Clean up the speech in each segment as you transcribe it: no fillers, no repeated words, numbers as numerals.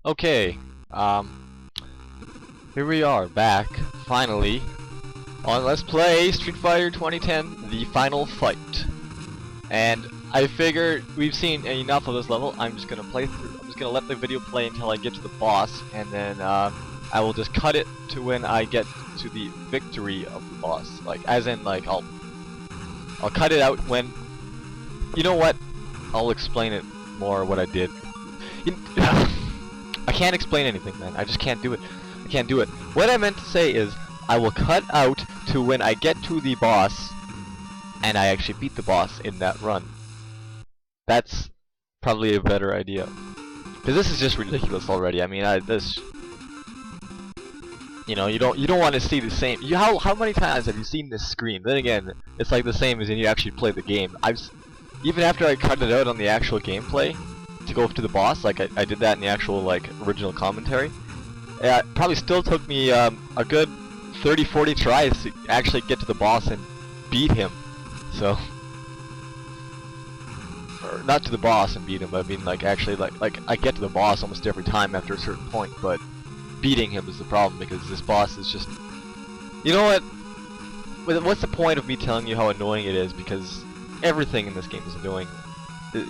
Okay, here we are back, finally, on Let's Play Street Fighter 2010, The Final Fight. And I figure we've seen enough of this level. I'm just gonna let the video play until I get to the boss, and then I will just cut it to when I get to the victory of the boss. Like, as in, like, I'll cut it out when, you know what? I'll explain it more what I did. I can't explain anything, man. I just can't do it. I can't do it. What I meant to say is, I will cut out to when I get to the boss, and I actually beat the boss in that run. That's probably a better idea. Because this is just ridiculous already. I mean, this... You know, you don't want to see the same... How many times have you seen this screen? Then again, it's like the same as when you actually play the game. Even after I cut it out on the actual gameplay, to go to the boss, like I did that in the actual like original commentary. It probably still took me a good 30-40 tries to actually get to the boss and beat him. So, or not to the boss and beat him, but I mean like actually like I get to the boss almost every time after a certain point, but beating him is the problem because this boss is just, you know what? What's the point of me telling you how annoying it is? Because everything in this game is annoying.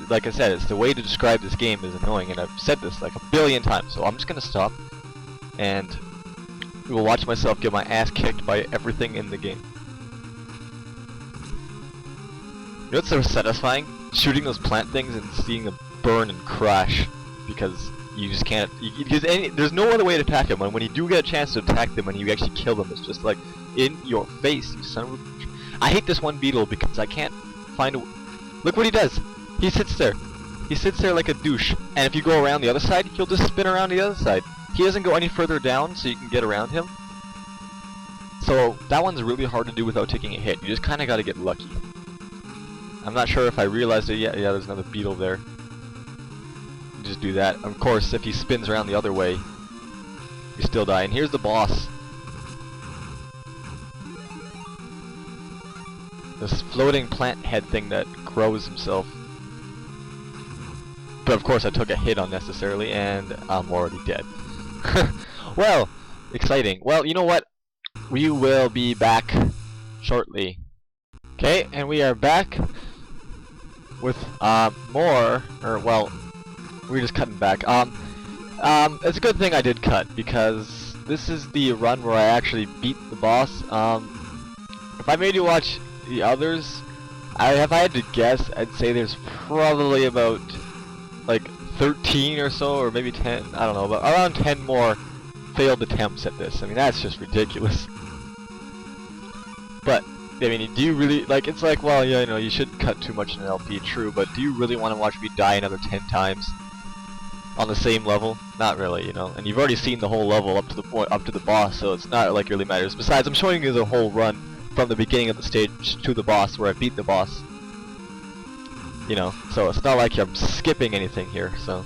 Like I said, it's the way to describe this game is annoying, and I've said this like a billion times, so I'm just gonna stop, and we will watch myself get my ass kicked by everything in the game. You know what's so satisfying? Shooting those plant things and seeing them burn and crash, because you just can't, there's no other way to attack them, and when you do get a chance to attack them and you actually kill them, it's just like, in your face, you son of a... I hate this one beetle because I can't find a... Look what he does! He sits there. He sits there like a douche. And if you go around the other side, he'll just spin around the other side. He doesn't go any further down so you can get around him. So that one's really hard to do without taking a hit. You just kind of got to get lucky. I'm not sure if I realized it yet. Yeah, there's another beetle there. You just do that. Of course, if he spins around the other way, you still die. And here's the boss. This floating plant head thing that grows himself. But of course I took a hit unnecessarily, and I'm already dead. Well, exciting. Well, you know what? We will be back shortly. Okay, and we are back with more, or well, we're just cutting back. It's a good thing I did cut, because this is the run where I actually beat the boss. If I made you watch the others, if I had to guess, I'd say there's probably about like 13 or so, or maybe 10, I don't know, but around 10 more failed attempts at this. I mean, that's just ridiculous. But, I mean, do you really, like, it's like, well, yeah, you know, you shouldn't cut too much in an LP, true, but do you really want to watch me die another 10 times on the same level? Not really, you know, and you've already seen the whole level up to the point, up to the boss, so it's not like it really matters. Besides, I'm showing you the whole run from the beginning of the stage to the boss, where I beat the boss. You know, so it's not like I'm skipping anything here, so.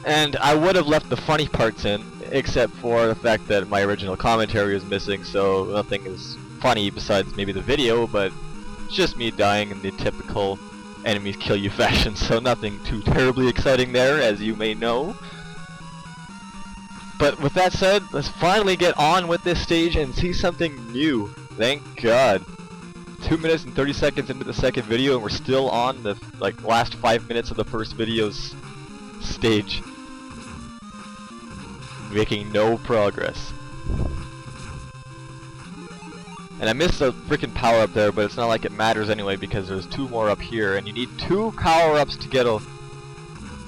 And I would have left the funny parts in, except for the fact that my original commentary is missing, so nothing is funny besides maybe the video, but it's just me dying in the typical enemies kill you fashion, so nothing too terribly exciting there, as you may know. But with that said, let's finally get on with this stage and see something new. Thank God. 2 minutes and 30 seconds into the second video, and we're still on the last 5 minutes of the first video's stage. Making no progress. And I missed a freaking power up there, but it's not like it matters anyway because there's 2 more up here, and you need 2 power-ups to get a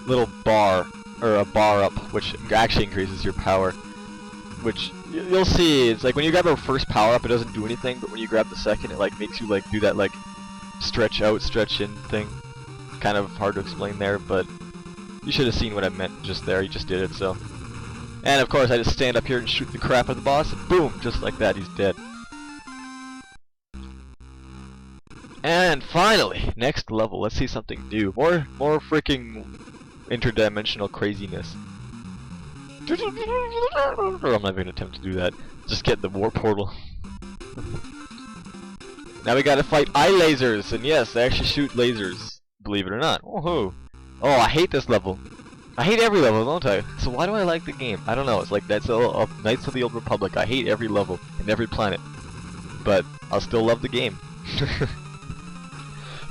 little bar. Or a bar up, which actually increases your power. Which you'll see, it's like when you grab a first power up, it doesn't do anything, but when you grab the second, it like makes you like do that like stretch out, stretch in thing. Kind of hard to explain there, but you should have seen what I meant just there. You just did it, so. And of course, I just stand up here and shoot the crap out of the boss, and boom, just like that, he's dead. And finally, next level. Let's see something new. More freaking interdimensional craziness. I'm not even gonna attempt to do that. Just get the warp portal. Now we gotta fight eye lasers, and yes, they actually shoot lasers, believe it or not. Woohoo! Oh, I hate this level. I hate every level, don't I? So why do I like the game? I don't know. It's like that's Knights of the Old Republic. I hate every level and every planet, but I'll still love the game.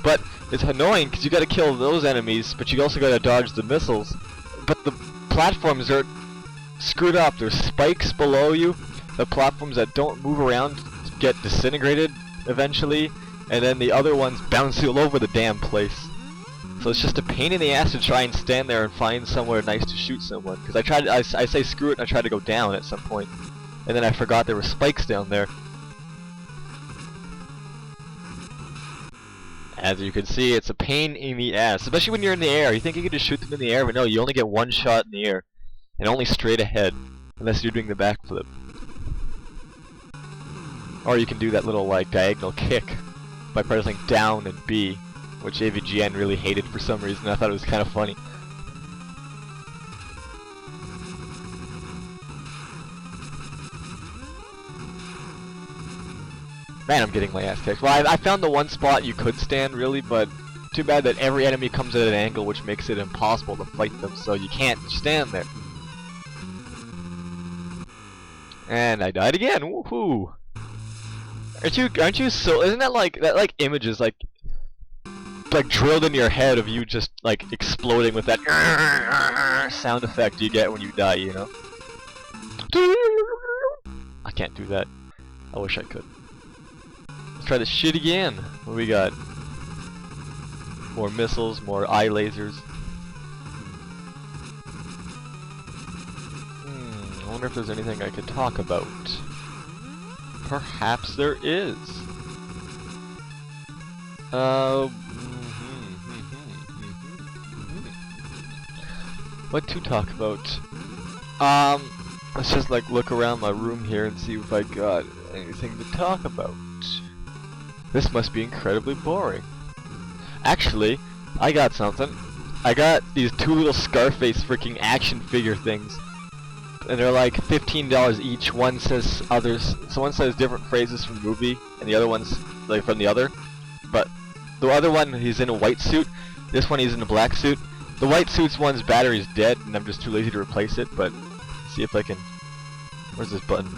But it's annoying because you got to kill those enemies, but you also got to dodge the missiles. But the platforms are screwed up. There's spikes below you. The platforms that don't move around get disintegrated eventually, and then the other ones bounce all over the damn place. So it's just a pain in the ass to try and stand there and find somewhere nice to shoot someone. Because I say screw it and I tried to go down at some point, and then I forgot there were spikes down there. As you can see, it's a pain in the ass, especially when you're in the air. You think you can just shoot them in the air, but no, you only get one shot in the air, and only straight ahead, unless you're doing the backflip. Or you can do that little like diagonal kick by pressing down and B, which AVGN really hated for some reason. I thought it was kind of funny. Man, I'm getting my ass kicked. Well, I found the one spot you could stand, really, but too bad that every enemy comes at an angle, which makes it impossible to fight them, so you can't stand there. And I died again. Woohoo! Aren't you so? Isn't that like images like drilled into your head of you just like exploding with that sound effect you get when you die? You know? I can't do that. I wish I could. Let's try this shit again. What do we got? More missiles, more eye lasers. I wonder if there's anything I could talk about. Perhaps there is. What to talk about? Let's just like look around my room here and see if I got anything to talk about. This must be incredibly boring. Actually, I got something. I got these two little Scarface freaking action figure things. And they're like $15 each. One says one says different phrases from the movie, and the other one's like from the other. But the other one, he's in a white suit. This one, he's in a black suit. The white suit's one's battery's dead, and I'm just too lazy to replace it. But see if I can. Where's this button?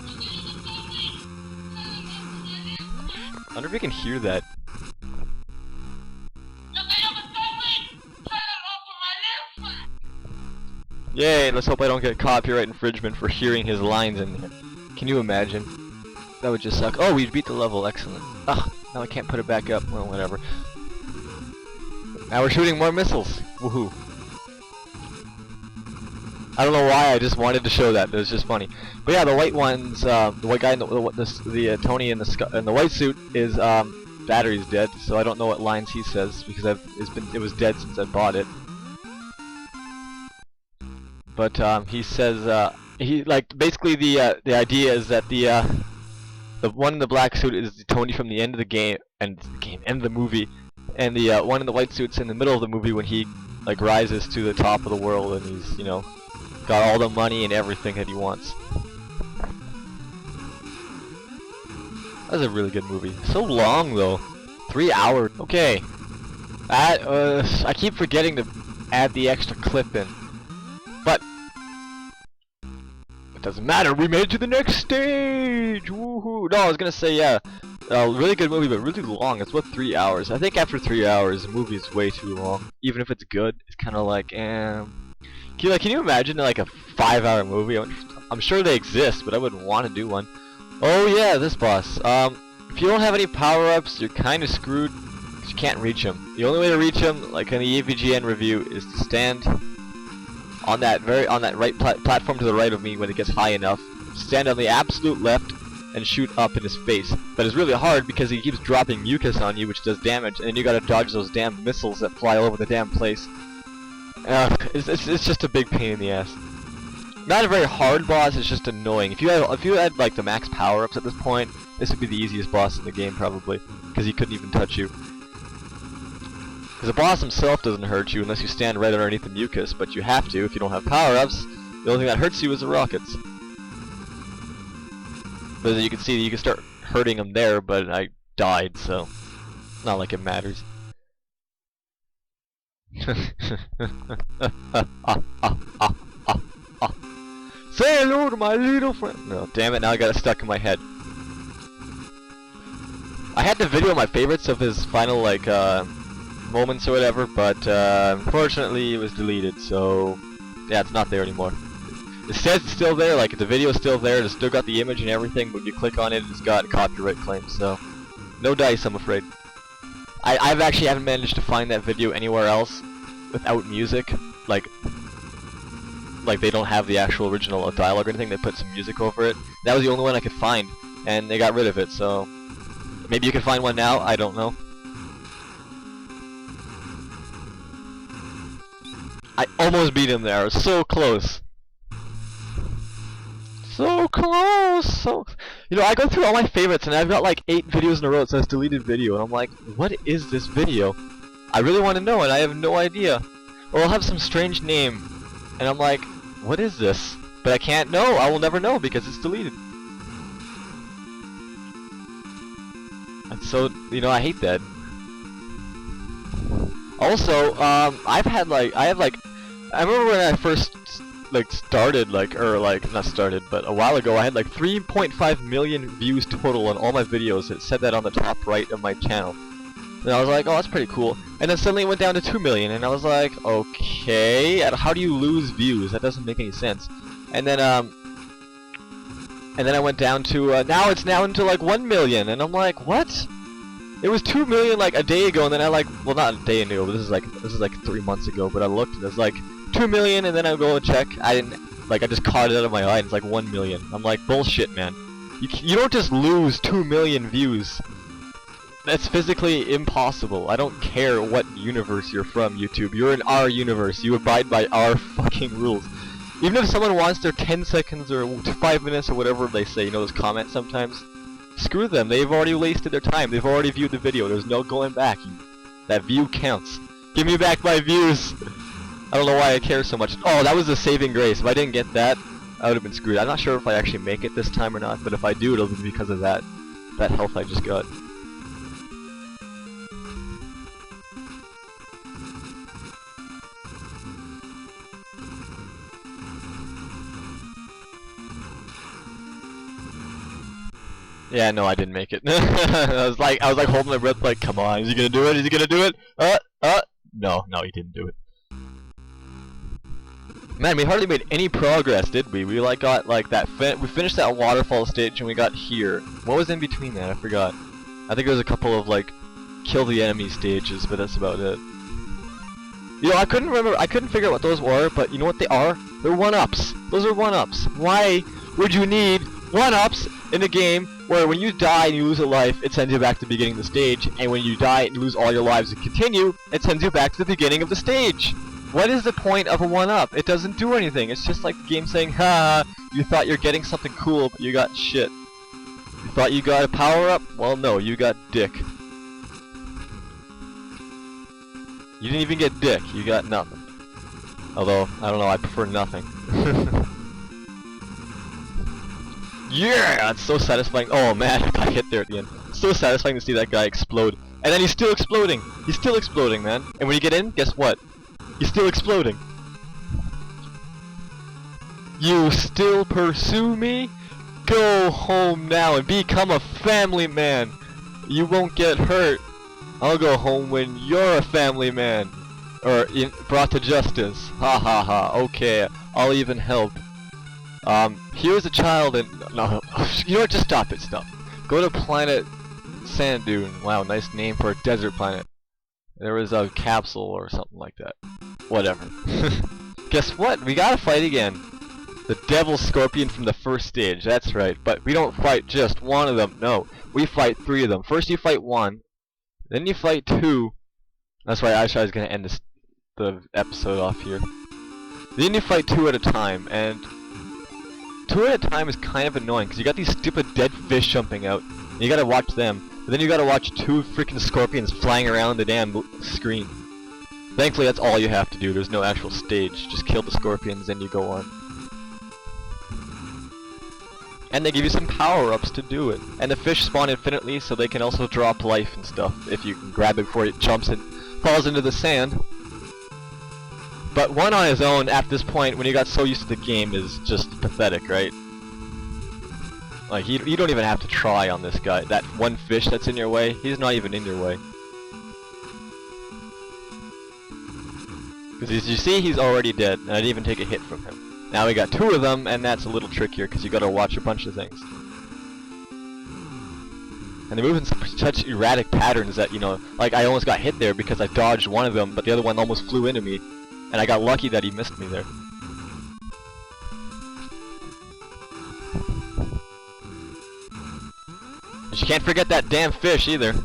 I wonder if you can hear that. Yay, let's hope I don't get copyright infringement for hearing his lines in there. Can you imagine? That would just suck. Oh, we beat the level, excellent. Ugh, now I can't put it back up. Well, whatever. Now we're shooting more missiles. Woohoo. I don't know why, I just wanted to show that. It was just funny. But yeah, the white ones, the white guy in the Tony in the white suit is, battery's dead, so I don't know what lines he says, because it was dead since I bought it. But he says basically the idea is that the one in the black suit is Tony from the end of the game and the movie, and the one in the white suit's in the middle of the movie when he like rises to the top of the world and he's got all the money and everything that he wants. That was a really good movie. So long though, 3 hours. Okay, I keep forgetting to add the extra clip in. But it doesn't matter, we made it to the next stage! Woohoo! No, I was gonna say, yeah, really good movie, but really long. It's what, 3 hours? I think after 3 hours, the movie is way too long. Even if it's good, it's kind of like, Can you imagine like a 5-hour movie? I'm sure they exist, but I wouldn't want to do one. Oh yeah, this boss. If you don't have any power-ups, you're kind of screwed, because you can't reach him. The only way to reach him, like in the AVGN review, is to stand on that right platform to the right of me when it gets high enough. Stand on the absolute left and shoot up in his face. But it's really hard because he keeps dropping mucus on you, which does damage, and then you gotta dodge those damn missiles that fly all over the damn place. It's just a big pain in the ass. Not a very hard boss. It's just annoying. If you had like the max power-ups at this point, this would be the easiest boss in the game probably, because he couldn't even touch you. Because the boss himself doesn't hurt you unless you stand right underneath the mucus, but you have to if you don't have power-ups. The only thing that hurts you is the rockets. But as you can see, you can start hurting him there, but I died, so not like it matters. Say hello to my little friend. No, damn it, now I got it stuck in my head. I had the video of my favorites of his final, like, moments or whatever, but, unfortunately it was deleted, so, yeah, it's not there anymore. It says it's still there, like, the video's still there, it's still got the image and everything, but when you click on it, it's got copyright claims, so, no dice, I'm afraid. I actually haven't managed to find that video anywhere else without music, like they don't have the actual original dialogue or anything, they put some music over it. That was the only one I could find, and they got rid of it, so maybe you can find one now, I don't know. I almost beat him there, so close. So close, so... You know, I go through all my favorites, and I've got like 8 videos in a row that says deleted video, and I'm like, what is this video? I really want to know, and I have no idea. Or I'll have some strange name, and I'm like, what is this? But I can't know, I will never know, because it's deleted. And so, you know, I hate that. Also, I remember when I first started, not started, but a while ago, I had like 3.5 million views total on all my videos. It said that on the top right of my channel. And I was like, oh, that's pretty cool. And then suddenly it went down to 2 million, and I was like, okay, how do you lose views? That doesn't make any sense. And then I went down to, now it's now into like 1 million, and I'm like, what? It was 2 million like a day ago, and then I well, not a day ago, but this is like 3 months ago, but I looked and it's like 2 million, and then I go and check. I just caught it out of my eye, and it's like 1 million. I'm like, bullshit, man. You don't just lose 2 million views. That's physically impossible. I don't care what universe you're from, YouTube. You're in our universe. You abide by our fucking rules. Even if someone wants their 10 seconds or 5 minutes or whatever they say, you know, those comments sometimes, screw them. They've already wasted their time. They've already viewed the video. There's no going back. That view counts. Give me back my views. I don't know why I care so much. Oh, that was a saving grace. If I didn't get that, I would have been screwed. I'm not sure if I actually make it this time or not, but if I do, it'll be because of that health I just got. Yeah, no, I didn't make it. I was like holding my breath, like, come on, is he gonna do it? Is he gonna do it? No, he didn't do it. Man, we hardly made any progress, did we? We like got like that. We finished that waterfall stage, and we got here. What was in between that? I forgot. I think there was a couple of like kill the enemy stages, but that's about it. You know, I couldn't remember. I couldn't figure out what those were, but you know what they are? They're 1-ups. Those are 1-ups. Why would you need 1-ups in a game where when you die and you lose a life, it sends you back to the beginning of the stage, and when you die and you lose all your lives and continue, it sends you back to the beginning of the stage? What is the point of a 1-up? It doesn't do anything. It's just like the game saying, ha, you thought you're getting something cool, but you got shit. You thought you got a power-up? Well, no, you got dick. You didn't even get dick, you got nothing. Although, I don't know, I prefer nothing. Yeah! It's so satisfying. Oh man, I got hit there at the end. It's so satisfying to see that guy explode. And then he's still exploding! He's still exploding, man. And when you get in, guess what? He's still exploding. You still pursue me? Go home now and become a family man. You won't get hurt. I'll go home when you're a family man. Or brought to justice. Ha ha ha. Okay, I'll even help. Here's a child and... No, you know what? Just stop it. Stop. Go to planet Sand Dune. Wow, nice name for a desert planet. There was a capsule or something like that. Whatever. Guess what? We gotta fight again. The Devil Scorpion from the first stage. That's right. But we don't fight just one of them. No. We fight 3 of them. First you fight 1. Then you fight 2. That's why I was gonna end the episode off here. Then you fight 2 at a time, and 2 at a time is kind of annoying because you got these stupid dead fish jumping out. And you gotta watch them, but then you gotta watch 2 freaking scorpions flying around the damn screen. Thankfully, that's all you have to do. There's no actual stage. Just kill the scorpions, and you go on. And they give you some power-ups to do it. And the fish spawn infinitely, so they can also drop life and stuff if you can grab it before it jumps and falls into the sand. But 1 on his own at this point, when he got so used to the game, is just pathetic, right? Like, you don't even have to try on this guy. That one fish that's in your way, he's not even in your way. Because as you see, he's already dead, and I didn't even take a hit from him. Now we got 2 of them, and that's a little trickier, because you gotta watch a bunch of things. And they move in such erratic patterns that, you know, like I almost got hit there because I dodged one of them, but the other one almost flew into me. And I got lucky that he missed me there. But you can't forget that damn fish either.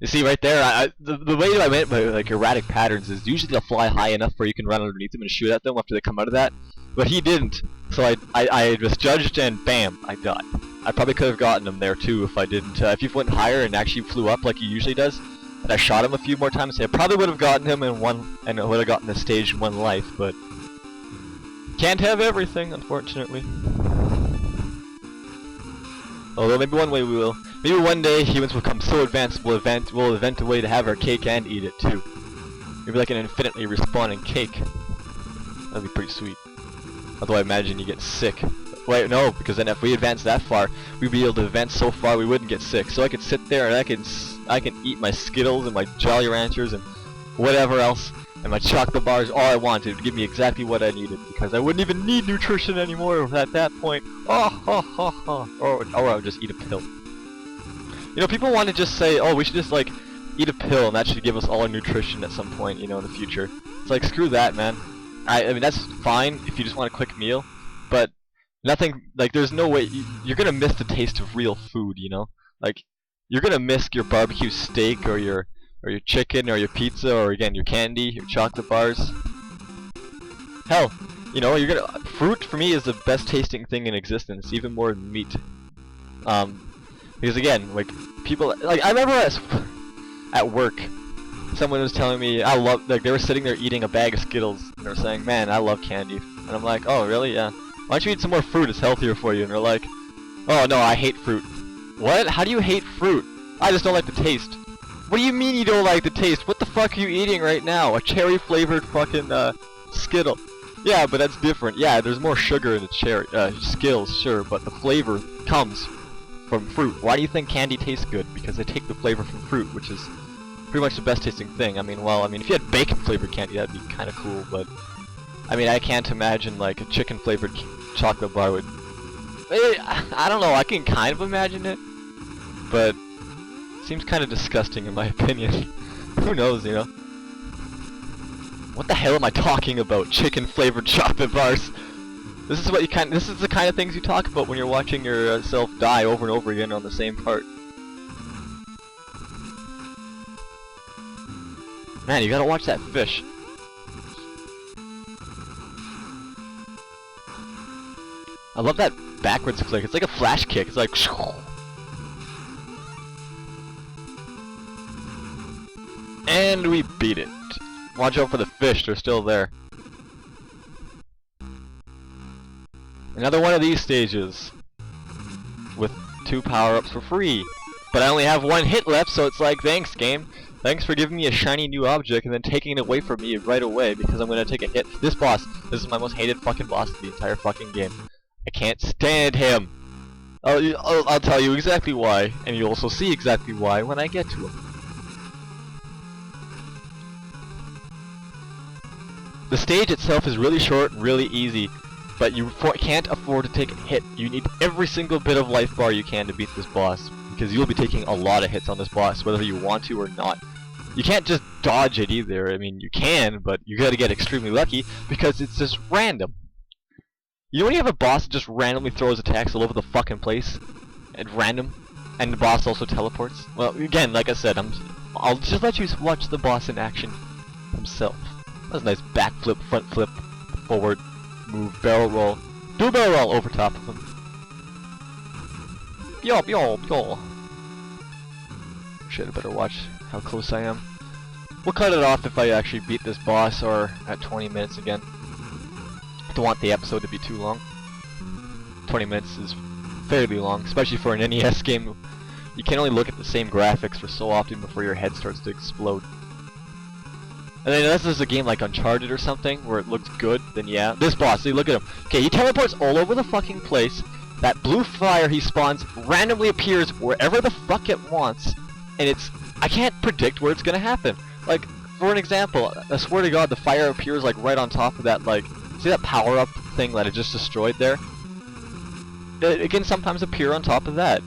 You see right there, the way that I went by like erratic patterns is usually they'll fly high enough where you can run underneath them and shoot at them after they come out of that. But he didn't, so I misjudged and bam, I died. I probably could have gotten him there too if I didn't. If he went higher and actually flew up like he usually does, and I shot him a few more times, I probably would have gotten him in one, and I would have gotten the stage in 1 life. But can't have everything, unfortunately. Although maybe one way we will. Maybe one day humans will become so advanced we'll invent a way to have our cake and eat it too. Maybe like an infinitely respawning cake. That'd be pretty sweet. Although I imagine you get sick. Wait, no, because then if we advance that far, we'd be able to advance so far we wouldn't get sick. So I could sit there and I can eat my Skittles and my Jolly Ranchers and whatever else, and my chocolate bars all I wanted. It would give me exactly what I needed, because I wouldn't even need nutrition anymore at that point. Or I would just eat a pill. You know, people want to just say, oh, we should just like eat a pill and that should give us all our nutrition at some point, you know, in the future. It's like, screw that, man. I mean, that's fine if you just want a quick meal, but nothing, like, there's no way, you're gonna miss the taste of real food, you know? Like, you're gonna miss your barbecue steak or your chicken or your pizza or, again, your candy, your chocolate bars. Hell, you know, fruit for me is the best tasting thing in existence, even more than meat. Because again, like, people, like, I remember at work, someone was telling me, like, they were sitting there eating a bag of Skittles, and they were saying, man, I love candy. And I'm like, oh, really? Yeah. Why don't you eat some more fruit? It's healthier for you. And they're like, oh, no, I hate fruit. What? How do you hate fruit? I just don't like the taste. What do you mean you don't like the taste? What the fuck are you eating right now? A cherry-flavored fucking, Skittle. Yeah, but that's different. Yeah, there's more sugar in the cherry, Skittles, sure, but the flavor comes from fruit. Why do you think candy tastes good? Because they take the flavor from fruit, which is pretty much the best tasting thing. I mean, well, I mean, if you had bacon flavored candy, that'd be kind of cool, but I mean, I can't imagine like a chicken flavored chocolate bar would. I don't know. I can kind of imagine it, but it seems kind of disgusting in my opinion. Who knows, you know? What the hell am I talking about? Chicken flavored chocolate bars. This is what you kind. This is the kind of things you talk about when you're watching yourself die over and over again on the same part. Man, you gotta watch that fish. I love that backwards flick. It's like a flash kick. It's like. And we beat it. Watch out for the fish. They're still there. Another one of these stages with 2 power-ups for free. But I only have 1 hit left, so it's like, thanks, game. Thanks for giving me a shiny new object and then taking it away from me right away because I'm gonna take a hit. This boss, this is my most hated fucking boss of the entire fucking game. I can't stand him. I'll tell you exactly why, and you'll also see exactly why when I get to him. The stage itself is really short and really easy, but you can't afford to take a hit. You need every single bit of life bar you can to beat this boss, because you'll be taking a lot of hits on this boss, whether you want to or not. You can't just dodge it either. I mean, you can, but you gotta get extremely lucky, because it's just random. You know when you have a boss that just randomly throws attacks all over the fucking place? At random? And the boss also teleports? Well, again, like I said, I'll just let you watch the boss in action himself. That's a nice backflip, front flip, forward, move, barrel roll. Do a barrel roll over top of him. Yo, yo, yo. Shit, I better watch how close I am. We'll cut it off if I actually beat this boss, or at 20 minutes again. I don't want the episode to be too long. 20 minutes is fairly long, especially for an NES game. you can only look at the same graphics for so often before your head starts to explode. And then unless there's a game like Uncharted or something where it looks good, then yeah. This boss, see, look at him. Okay, he teleports all over the fucking place. That blue fire he spawns randomly appears wherever the fuck it wants, and I can't predict where it's gonna happen. Like, for an example, I swear to God, the fire appears like right on top of that, like, see that power-up thing that I just destroyed there? It can sometimes appear on top of that.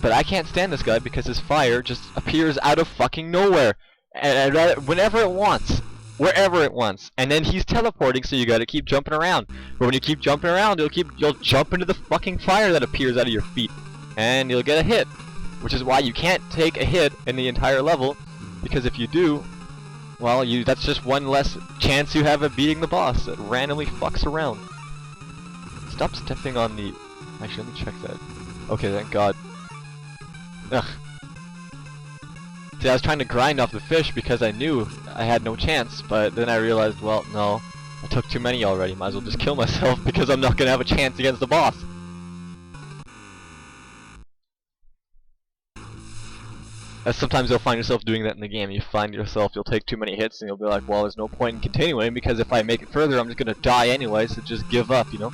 But I can't stand this guy because his fire just appears out of fucking nowhere, and whenever it wants, wherever it wants, and then he's teleporting, so you gotta keep jumping around. But when you keep jumping around, you'll jump into the fucking fire that appears out of your feet, and you'll get a hit, which is why you can't take a hit in the entire level, because if you do, well, that's just one less chance you have of beating the boss that randomly fucks around. Stop stepping on the. Actually, let me check that. Okay, thank God. Ugh. See, I was trying to grind off the fish because I knew I had no chance, but then I realized, well, no, I took too many already. Might as well just kill myself because I'm not gonna have a chance against the boss. As sometimes you'll find yourself doing that in the game. You find yourself, you'll take too many hits and you'll be like, well, there's no point in continuing because if I make it further, I'm just gonna die anyway, so just give up, you know?